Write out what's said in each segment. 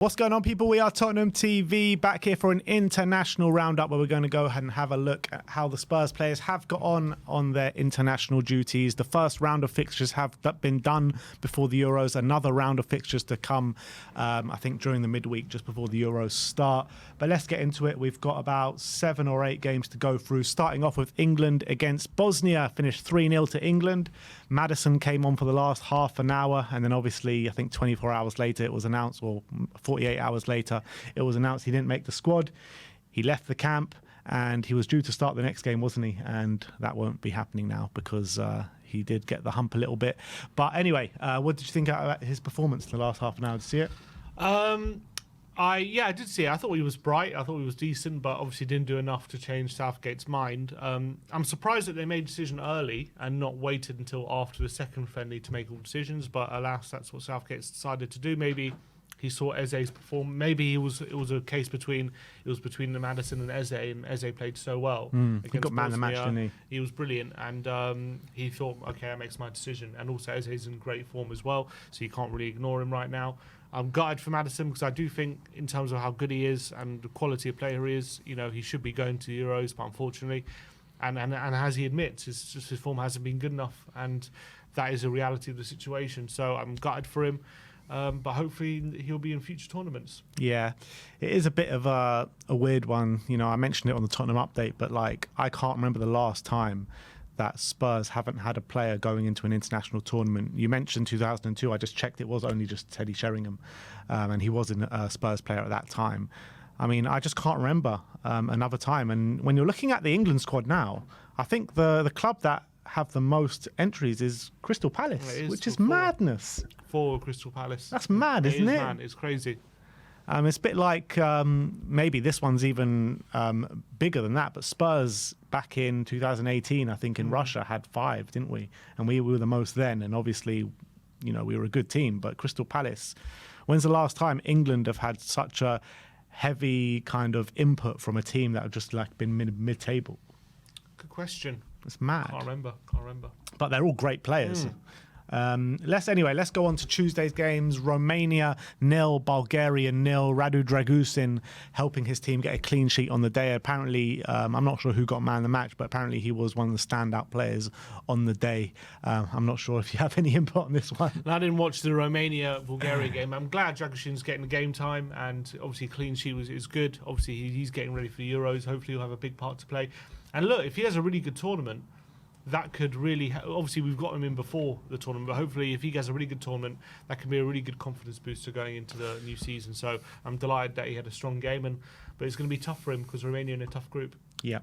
What's going on, people? We are Tottenham TV, back here for an international roundup where we're going to go ahead and have a look at how the Spurs players have got on their international duties. The first round of fixtures have been done before the Euros. Another round of fixtures to come, I think, during the midweek, just before the Euros start. But let's get into it. We've got about 7 or 8 games to go through, starting off with England against Bosnia. Finished 3-0 to England. Maddison came on for the last half an hour, and then obviously, I think 24 hours later, it was announced, or 48 hours later, it was announced he didn't make the squad. He left the camp, and he was due to start the next game, wasn't he? And that won't be happening now because he did get the hump a little bit. But anyway, what did you think about his performance in the last half an hour? Did you see it? I did see it. I thought he was bright. I thought he was decent, but obviously didn't do enough to change Southgate's mind. I'm surprised that they made a decision early and not waited until after the second friendly to make all decisions. But alas, that's what Southgate's decided to do. Maybe he saw Eze's perform. Maybe it was a case between the Maddison and Eze, and Eze played so well. He got man of the match, didn't he? He was brilliant, and he thought, okay, that makes my decision. And also Eze's in great form as well, so you can't really ignore him right now. I'm gutted for Maddison because I do think, in terms of how good he is and the quality of player he is, he should be going to the Euros, but unfortunately, and as he admits, his form hasn't been good enough, and that is a reality of the situation. So I'm gutted for him. But hopefully he'll be in future tournaments. Yeah, it is a bit of a weird one. I mentioned it on the Tottenham update, but I can't remember the last time that Spurs haven't had a player going into an international tournament. You mentioned 2002. I just checked; it was only just Teddy Sheringham, and he wasn't a Spurs player at that time. I mean, I just can't remember another time. And when you're looking at the England squad now, I think the club that have the most entries is Crystal Palace, which is madness. For Crystal Palace. That's mad, isn't it? Man, it's crazy. It's a bit like maybe this one's even bigger than that, but Spurs back in 2018, I think in Russia had 5, didn't we? And we were the most then, and obviously, we were a good team. But Crystal Palace, when's the last time England have had such a heavy kind of input from a team that have just been mid-table? Good question. It's mad. Can't remember. But they're all great players. Let's go on to Tuesday's games. Romania 0, Bulgaria 0. Radu Dragusin helping his team get a clean sheet on the day. Apparently, I'm not sure who got man of the match, but apparently he was one of the standout players on the day. I'm not sure if you have any input on this one. I didn't watch the Romania-Bulgaria game. I'm glad Dragusin's getting the game time, and obviously clean sheet is good. Obviously, he's getting ready for the Euros. Hopefully he'll have a big part to play. And look, if he has a really good tournament, that could really... Obviously, we've got him in before the tournament, but hopefully if he gets a really good tournament, that can be a really good confidence booster going into the new season. So I'm delighted that he had a strong game, but it's going to be tough for him because Romania in a tough group. Yeah.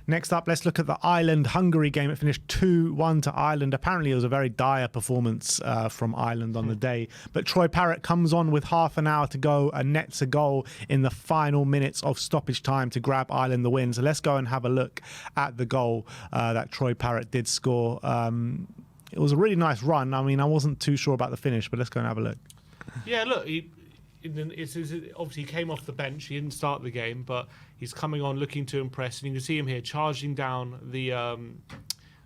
Next up, let's look at the Ireland-Hungary game. It finished 2-1 to Ireland. Apparently, it was a very dire performance from Ireland on the day. But Troy Parrott comes on with half an hour to go and nets a goal in the final minutes of stoppage time to grab Ireland the win. So let's go and have a look at the goal that Troy Parrott did score. It was a really nice run. I mean, I wasn't too sure about the finish, but let's go and have a look. Yeah, look, obviously he came off the bench. He didn't start the game, but he's coming on looking to impress, and you can see him here charging down the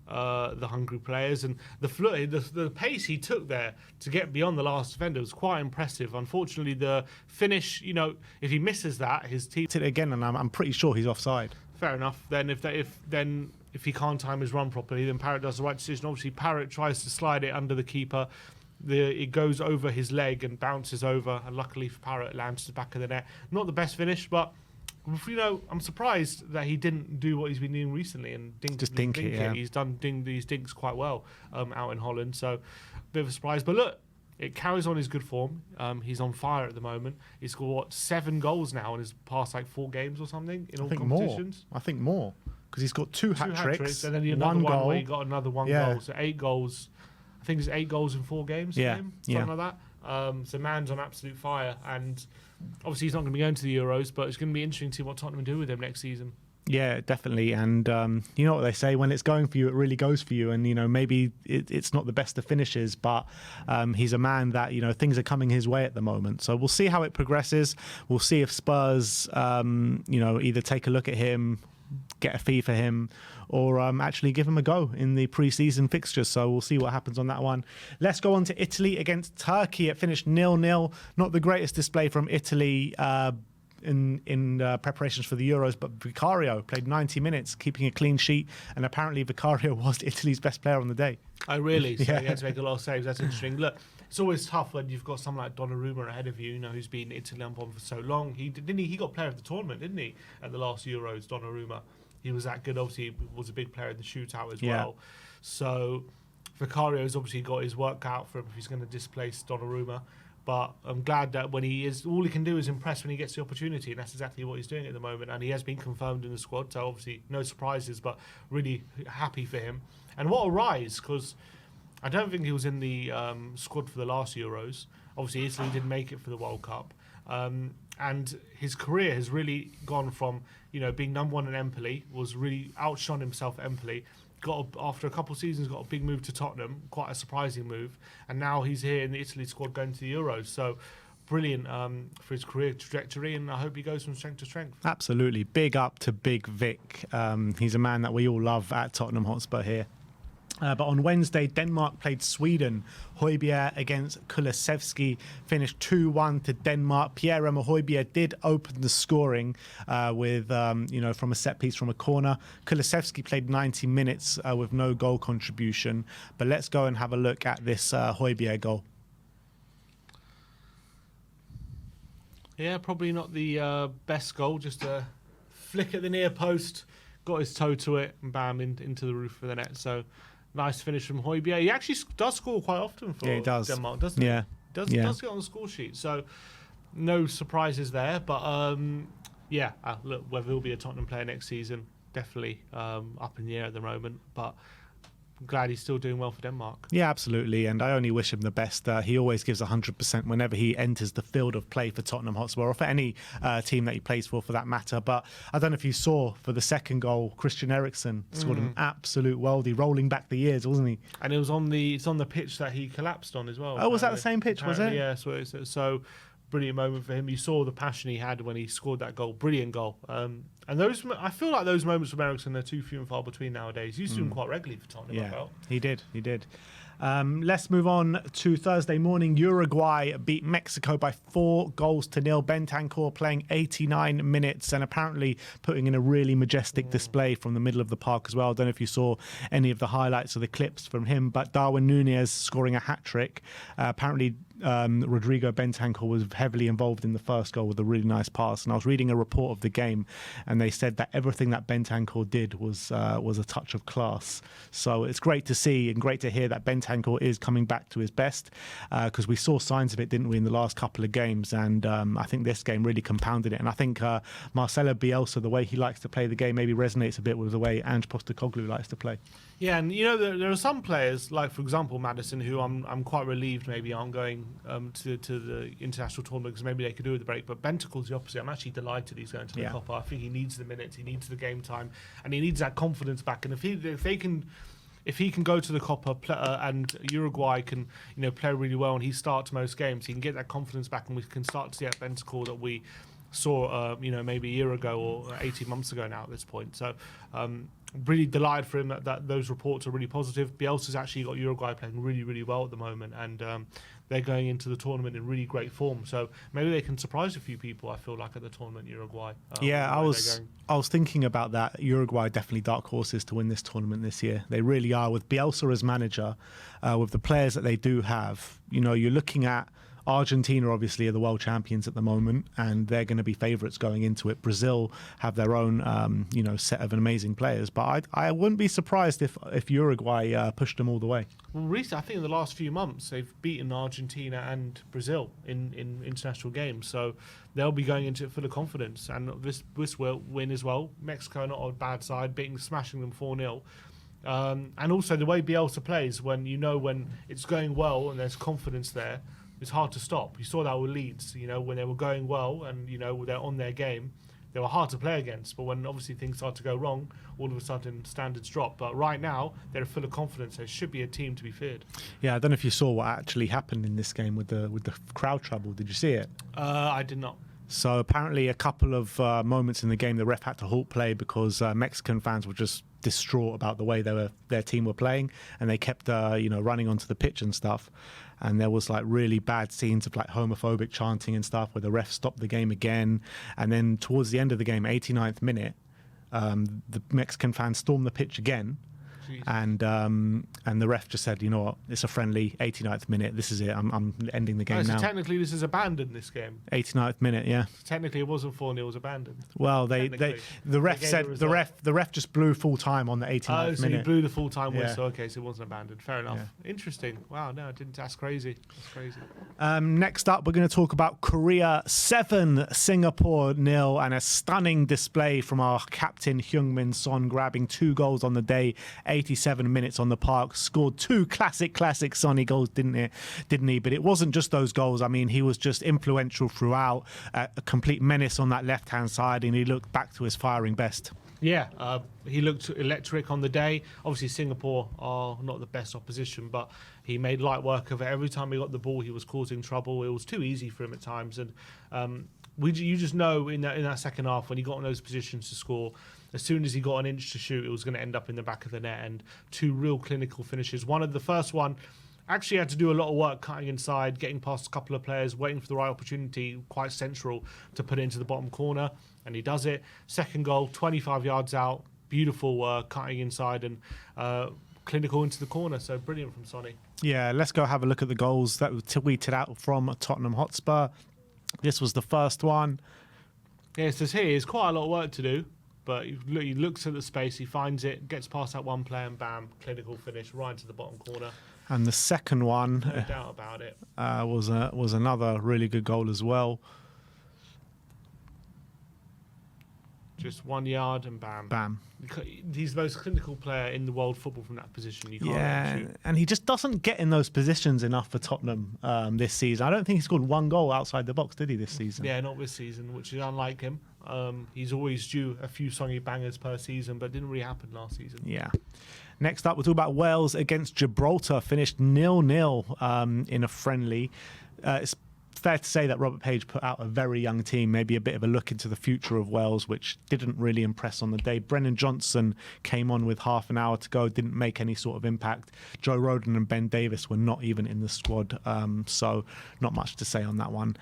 Hungary players, and the pace he took there to get beyond the last defender was quite impressive. Unfortunately, the finish, if he misses that, his team hit it again, and I'm pretty sure he's offside. Fair enough. Then if he can't time his run properly, then Parrott does the right decision. Obviously, Parrott tries to slide it under the keeper. It goes over his leg and bounces over, and luckily for Parrott, it lands to the back of the net. Not the best finish, but I'm surprised that he didn't do what he's been doing recently and dink it. Yeah. He's done these dinks quite well out in Holland, so a bit of a surprise. But look, it carries on his good form. He's on fire at the moment. He's scored 7 goals now in his past 4 games or something in all competitions. I think more because he's got 2 hat-tricks, and then another one where he got another 1 goal, so 8 goals. I think it's 8 goals in 4 games for him, something like that. So man's on absolute fire, and obviously he's not going to be going to the Euros, but it's going to be interesting to see what Tottenham do with him next season. Yeah, definitely. And you know what they say, when it's going for you, it really goes for you. And, maybe it's not the best of finishes, but he's a man that, things are coming his way at the moment. So we'll see how it progresses. We'll see if Spurs, either take a look at him, get a fee for him or actually give him a go in the pre-season fixtures. So we'll see what happens on that one. Let's go on to Italy against Turkey. It finished 0-0. Not the greatest display from Italy in preparations for the Euros, but Vicario played 90 minutes, keeping a clean sheet, and apparently Vicario was Italy's best player on the day. Oh, really? So Yeah. he had to make a lot of saves. That's interesting. Look, it's always tough when you've got someone like Donnarumma ahead of you, who's been Italy number one for so long. He got player of the tournament, didn't he, at the last Euros, Donnarumma? He was that good. Obviously, he was a big player in the shootout as well. So Vicario's obviously got his work out for him if he's going to displace Donnarumma. But I'm glad that when all he can do is impress when he gets the opportunity, and that's exactly what he's doing at the moment. And he has been confirmed in the squad, so obviously no surprises, but really happy for him. And what a rise, because I don't think he was in the squad for the last Euros. Obviously, Italy didn't make it for the World Cup. And his career has really gone from, being number one in Empoli, was really outshone himself at Empoli. After a couple of seasons, got a big move to Tottenham, quite a surprising move. And now he's here in the Italy squad going to the Euros. So brilliant for his career trajectory, and I hope he goes from strength to strength. Absolutely. Big up to Big Vic. He's a man that we all love at Tottenham Hotspur here. But on Wednesday, Denmark played Sweden. Højbjerg against Kulusevski finished 2-1 to Denmark. Pierre-Emile Højbjerg did open the scoring with, from a set piece from a corner. Kulusevski played 90 minutes with no goal contribution. But let's go and have a look at this Højbjerg goal. Yeah, probably not the best goal. Just a flick at the near post, got his toe to it, and bam, into the roof of the net. So nice finish from Højbjerg. He actually does score quite often for Denmark, doesn't he? Yeah. Does get on the score sheet. So no surprises there. But look, whether he'll be a Tottenham player next season, definitely up in the air at the moment. But I'm glad he's still doing well for Denmark. Yeah, absolutely. And I only wish him the best. He always gives 100% whenever he enters the field of play for Tottenham Hotspur, or for any team that he plays for that matter. But I don't know if you saw, for the second goal, Christian Eriksen scored an absolute worldie, rolling back the years, wasn't he? And it's on the pitch that he collapsed on as well. Oh, was that the same pitch, was it? Yeah, so brilliant moment for him. You saw the passion he had when he scored that goal. Brilliant goal. And I feel like those moments from Eriksen are too few and far between nowadays. He used to do them quite regularly for Tottenham. Yeah, he did. Let's move on to Thursday morning. Uruguay beat Mexico by 4-0. Bentancur playing 89 minutes and apparently putting in a really majestic display from the middle of the park as well. I don't know if you saw any of the highlights or the clips from him, but Darwin Núñez scoring a hat-trick. Apparently Rodrigo Bentancur was heavily involved in the first goal with a really nice pass. And I was reading a report of the game, and they said that everything that Bentancur did was a touch of class. So it's great to see and great to hear that Bentancur is coming back to his best, because we saw signs of it, didn't we, in the last couple of games? And I think this game really compounded it. And I think Marcelo Bielsa, the way he likes to play the game, maybe resonates a bit with the way Ange Postecoglou likes to play. Yeah, and there are some players, like for example Maddison, who I'm quite relieved maybe aren't going to the international tournament, because maybe they could do with the break. But Bentancur's the opposite. I'm actually delighted he's going to the Copa. I think he needs the minutes, he needs the game time, and he needs that confidence back. And if he can go to the Copa and Uruguay can play really well, and he starts most games, he can get that confidence back, and we can start to see that Bentancur that we saw maybe a year ago or 18 months ago now at this point. So really delighted for him that those reports are really positive. Bielsa's actually got Uruguay playing really, really well at the moment, and they're going into the tournament in really great form. So maybe they can surprise a few people, I feel like, at the tournament, Uruguay. I was thinking about that. Uruguay definitely dark horses to win this tournament this year. They really are. With Bielsa as manager, with the players that they do have, you're looking at Argentina obviously are the world champions at the moment, and they're going to be favourites going into it. Brazil have their own, set of amazing players, but I wouldn't be surprised if Uruguay pushed them all the way. Well, recently, I think in the last few months, they've beaten Argentina and Brazil in international games, so they'll be going into it full of confidence. And this will win as well. Mexico not a bad side, smashing them 4-0. And also the way Bielsa plays, when it's going well and there's confidence there, it's hard to stop. You saw that with Leeds, when they were going well and, they're on their game, they were hard to play against. But when obviously things start to go wrong, all of a sudden standards drop. But right now, they're full of confidence. They should be a team to be feared. Yeah, I don't know if you saw what actually happened in this game with the crowd trouble. Did you see it? I did not. So apparently a couple of moments in the game, the ref had to halt play because Mexican fans were just distraught about the way their team were playing, and they kept running onto the pitch and stuff. And there was like really bad scenes of like homophobic chanting and stuff where the ref stopped the game again. And then towards the end of the game, 89th minute, the Mexican fans stormed the pitch again. And the ref just said, you know what, it's a friendly, 89th minute, this is it, I'm ending the game so now. Technically this is abandoned, this game. 89th minute, yeah. Technically it wasn't 4-0, it was abandoned. Well, the ref just blew full time on the 89th so minute. he blew the full time whistle. Yeah. Okay, so it wasn't abandoned. Fair enough. Yeah. Interesting. Wow, no, I didn't. That's crazy. That's crazy. Next up, we're going to talk about Korea 7, Singapore 0, and a stunning display from our captain Heung-min Son, grabbing 2 goals on the day. 87 minutes on the park, scored 2 classic Sonny goals, didn't he? But it wasn't just those goals. I mean, he was just influential throughout, a complete menace on that left-hand side, and he looked back to his firing best. Yeah, he looked electric on the day. Obviously, Singapore are not the best opposition, but he made light work of it. Every time he got the ball, he was causing trouble. It was too easy for him at times, and you just know in that second half when he got in those positions to score, as soon as he got an inch to shoot, it was going to end up in the back of the net. And 2 real clinical finishes. The first one actually had to do a lot of work cutting inside, getting past a couple of players, waiting for the right opportunity, quite central to put it into the bottom corner, and he does it. Second goal, 25 yards out, beautiful cutting inside and clinical into the corner. So brilliant from Sonny. Yeah, let's go have a look at the goals that were tweeted out from Tottenham Hotspur. This was the first one. Yeah, it says here, there's quite a lot of work to do. But he looks at the space, he finds it, gets past that one player, and bam, clinical finish right into the bottom corner. And the second one, no doubt about it, was another really good goal as well. Just 1 yard and bam. Bam. He's the most clinical player in the world football from that position. You can't shoot. And he just doesn't get in those positions enough for Tottenham this season. I don't think he scored 1 goal outside the box, did he, this season? Yeah, not this season, which is unlike him. He's always due a few Sonny bangers per season, but it didn't really happen last season. Yeah. Next up, we'll talk about Wales against Gibraltar. Finished 0-0 in a friendly. It's fair to say that Robert Page put out a very young team, maybe a bit of a look into the future of Wales, which didn't really impress on the day. Brennan Johnson came on with half an hour to go, didn't make any sort of impact. Joe Rodon and Ben Davis were not even in the squad, so not much to say on that one.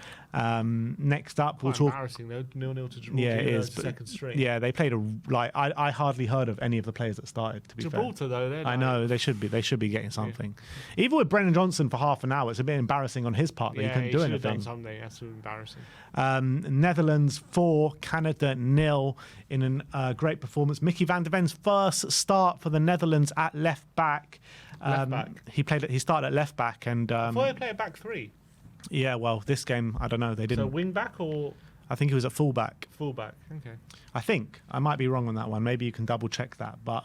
Next up, we'll talk. Embarrassing though, 0-0 to Gibraltar. Yeah, it is. Second straight. Yeah, they played I hardly heard of any of the players that started. To be Gibraltar fair. though, I know they should be getting something. Yeah. Even with Brennan Johnson for half an hour, it's a bit embarrassing on his part that he couldn't do anything. Done something. That's embarrassing. Netherlands 4, Canada 0 in a great performance. Mickey van der Ven's first start for the Netherlands at left back. Left back. He started at left back, and I thought he played back 3. Yeah, well, this game I don't know. They didn't. So wing back or? I think he was at fullback. Fullback. Okay. I think I might be wrong on that one. Maybe you can double check that, but.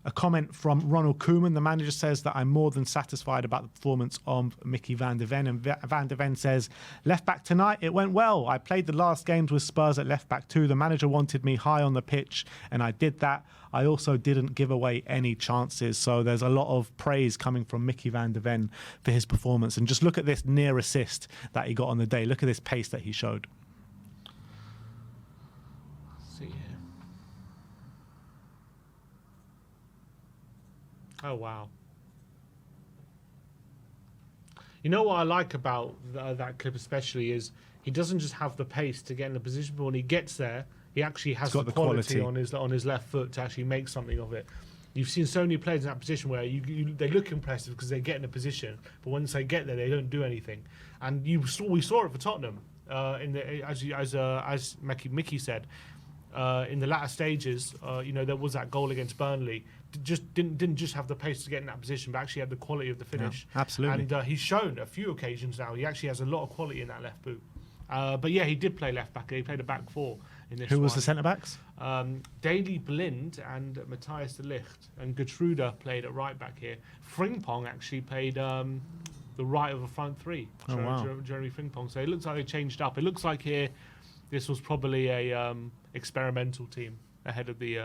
A comment from Ronald Koeman, the manager, says that I'm more than satisfied about the performance of Mickey van der Ven. And Van der Ven says, left back tonight, it went well. I played the last games with Spurs at left back too. The manager wanted me high on the pitch, and I did that. I also didn't give away any chances. So there's a lot of praise coming from Mickey van der Ven for his performance. And just look at this near assist that he got on the day. Look at this pace that he showed. Let's see here. Oh, wow. You know what I like about that clip especially is he doesn't just have the pace to get in the position, but when he gets there, he actually has the quality on his left foot to actually make something of it. You've seen so many players in that position where they look impressive because they get in a position, but once they get there, they don't do anything. And we saw it for Tottenham, as Mickey said. In the latter stages, there was that goal against Burnley. Didn't just have the pace to get in that position, but actually had the quality of the finish. Yeah, absolutely. And he's shown a few occasions now. He actually has a lot of quality in that left boot. But yeah, he did play left back. He played a back 4 in this. Who was the centre backs? Daley Blind and Matthias de Ligt, and Gertruda played at right back here. Frimpong actually played the right of the front 3. Jeremy Frimpong. So it looks like they changed up. It looks like here this was probably a experimental team ahead of the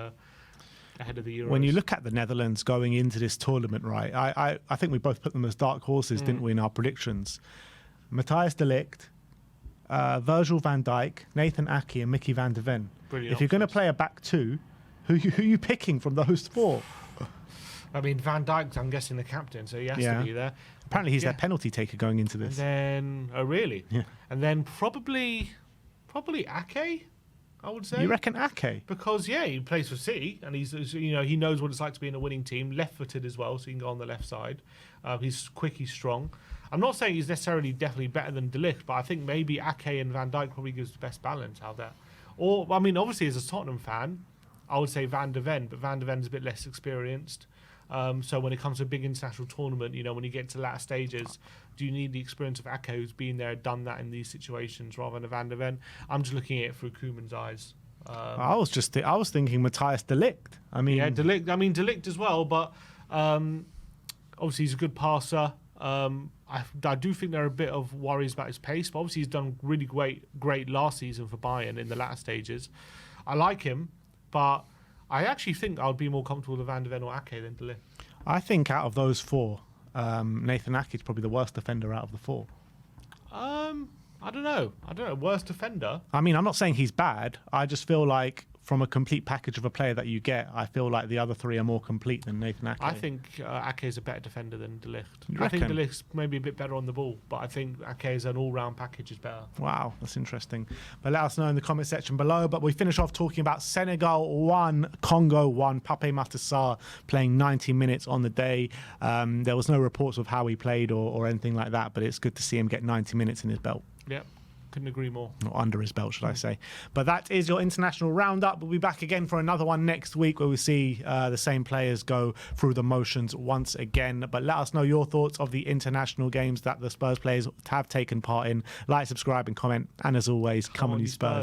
Euros. When you look at the Netherlands going into this tournament, right, I think we both put them as dark horses, didn't we, in our predictions. Matthias de Ligt, Virgil van Dijk, Nathan Ake, and Mickey van der Ven. Brilliant If you're going to options. play a back two, who are you picking from those four? I mean, Van Dijk's, I'm guessing, the captain, so he has to be there. Apparently, he's Yeah. their penalty taker going into And this. then, oh really? Yeah. And then probably Ake, I would say. You reckon Ake? Because he plays for City, and he knows what it's like to be in a winning team. Left-footed as well, so he can go on the left side. He's quick, he's strong. I'm not saying he's necessarily definitely better than De Ligt, but I think maybe Ake and Van Dijk probably gives the best balance out there. Or I mean, obviously as a Tottenham fan, I would say Van der Ven, but Van der Ven's a bit less experienced. So when it comes to a big international tournament, when you get to latter stages, do you need the experience of Ake, who's been there, done that in these situations, rather than a Van der Ven? I'm just looking at it through Koeman's eyes. I was thinking Matthias de Ligt. I mean, De Ligt as well, but obviously he's a good passer. I do think there are a bit of worries about his pace, but obviously he's done really great last season for Bayern in the latter stages. I like him, but I actually think I would be more comfortable with Van der Ven or Ake than De Ligt. I think out of those four, Nathan Ake is probably the worst defender out of the four. I don't know. Worst defender? I mean, I'm not saying he's bad. I just feel like from a complete package of a player that you get, I feel like the other three are more complete than Nathan Ake. I think Ake is a better defender than De Ligt. You I think De reckon? Ligt's maybe a bit better on the ball, but I think Ake as an all-round package is better. Wow, that's interesting. But let us know in the comment section below. But we finish off talking about Senegal 1, Congo 1. Pape Matar Sarr playing 90 minutes on the day. There was no reports of how he played or anything like that, but it's good to see him get 90 minutes in his belt. Yep. Couldn't agree more. Or under his belt, should I say. But that is your international roundup. We'll be back again for another one next week where we see the same players go through the motions once again. But let us know your thoughts of the international games that the Spurs players have taken part in. Like, subscribe and comment. And as always, come on you Spurs.